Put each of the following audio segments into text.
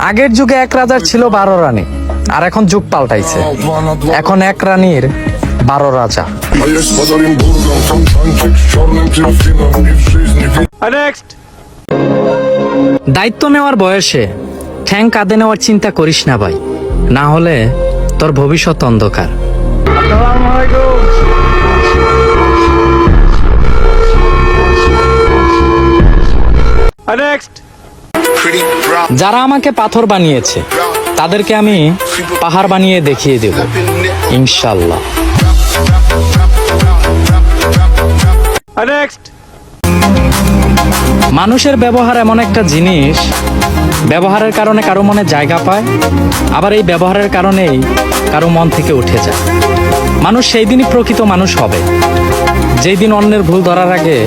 আগের যুগে এক রাজার ছিল 12 রানী, আর এখন যুগ পাল্টাইছে। এখন এক রানীর 12 রাজা। A jest padarim burgą, fontanczyk z czarnym delfinem i w żyzni Next. দায়িত্ব নেওয়ার বয়সে ঠ্যাং কাঁধে নেওয়ার চিন্তা করিস না ভাই, না হলে তোর ভবিষ্যৎ অন্ধকার। Next. যারা আমাকে পাথর বানিয়েছে তাদেরকে আমি পাহাড় বানিয়ে দেখিয়ে দেব ইনশাল্লাহ। Next. মানুষের ব্যবহার এমন একটা জিনিস, ব্যবহারের কারণে কারো মনে জায়গা পায়, আবার এই ব্যবহারের কারণেই কারো মন থেকে উঠে যায়। মানুষ সেই দিনই প্রকৃত মানুষ হবে যেই দিন অন্যের ভুল ধরার আগে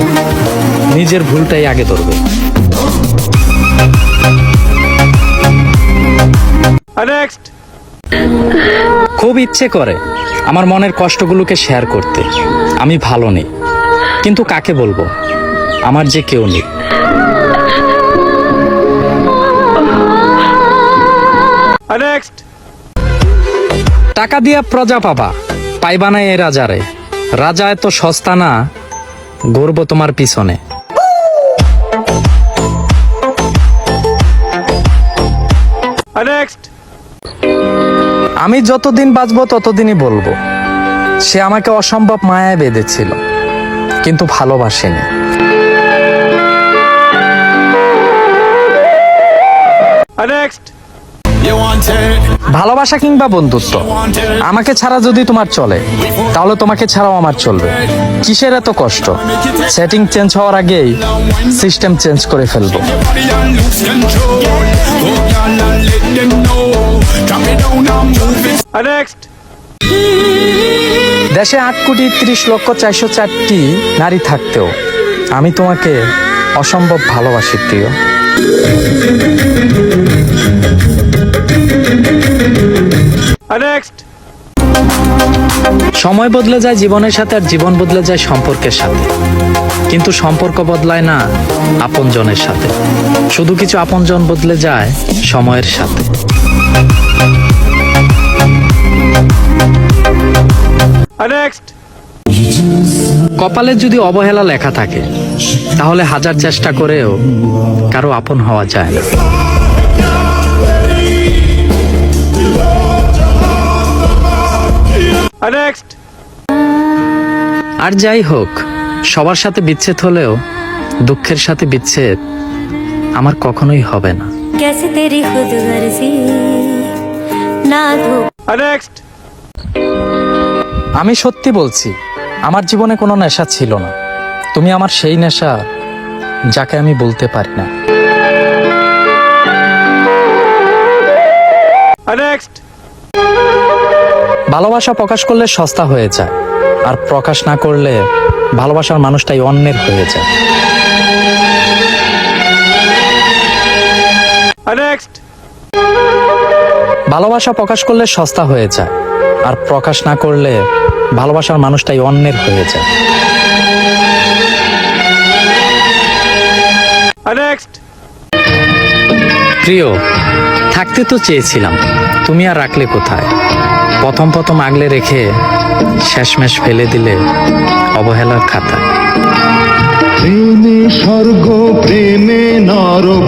নিজের ভুলটাই আগে ধরবে। Next. খুব ইচ্ছে করে আমার মনের কষ্টগুলোকে শেয়ার করতে। আমি ভালো নেই, কিন্তু কাকে বলবো? আমার যে কেউ নেই। Next. টাকা দিয়া প্রজা পাবা, পাইবা না এ রাজারে। রাজা এত সস্তা না, গর্ব তোমার পিছনে। Next. আমি যতদিন বাঁচবো ততদিনই বলবো, সে আমাকে অসম্ভব মায়ায় বেঁধেছিল, কিন্তু ভালোবাসেনি। Next. ভালোবাসা কিংবা বন্ধুত্ব, আমাকে ছাড়া যদি তোমার চলে তাহলে তোমাকে ছাড়াও আমার চলবে। কিসের এত কষ্ট? সেটিং চেঞ্জ হওয়ার আগেই সিস্টেম চেঞ্জ করে ফেলবো। Next. দেশে 8,30,04,404টি নারী থাকতেও আমি তোমাকে অসম্ভব ভালোবাসি প্রিয়। Next. সময় বদলে যায় জীবনের সাথে, আর জীবন বদলে যায় সম্পর্কের সাথে, কিন্তু সম্পর্ক বদলায় না আপনজনের সাথে। শুধু কিছু আপনজন বদলে যায় সময়ের সাথে। Next. কপালে যদি অবহেলা লেখা থাকে তাহলে হাজার চেষ্টা করেও কারো আপন হওয়া যায় না। Next. আর যাই হোক, সবার সাথে বিচ্ছেদ হলেও দুঃখের সাথে বিচ্ছেদ আমার কখনোই হবে না। कैसे तेरी खुद गर्जी ना धो Next. আমি সত্যি বলছি, আমার জীবনে কোনো নেশা ছিল না। তুমি আমার সেই নেশা যাকে আমি বলতে পারি না। Next. ভালোবাসা প্রকাশ করলে সস্তা হয়ে যায়, আর প্রকাশ না করলে ভালোবাসার মানুষটাই অন্যের হয়ে যায়। Next. ভালোবাসা প্রকাশ করলে সস্তা হয়ে যায়, আর প্রকাশ না করলে ভালোবাসার মানুষটাই অন্যের হয়ে যায়। Next. প্রিয়, থাকতে তো চেয়েছিলাম, তুমি আর রাখলে কোথায়? প্রথম প্রথম আগলে রেখে শেষমেশ ফেলে দিলে অবহেলার খাতায়। প্রেমে স্বর্গ, প্রেমে নরক।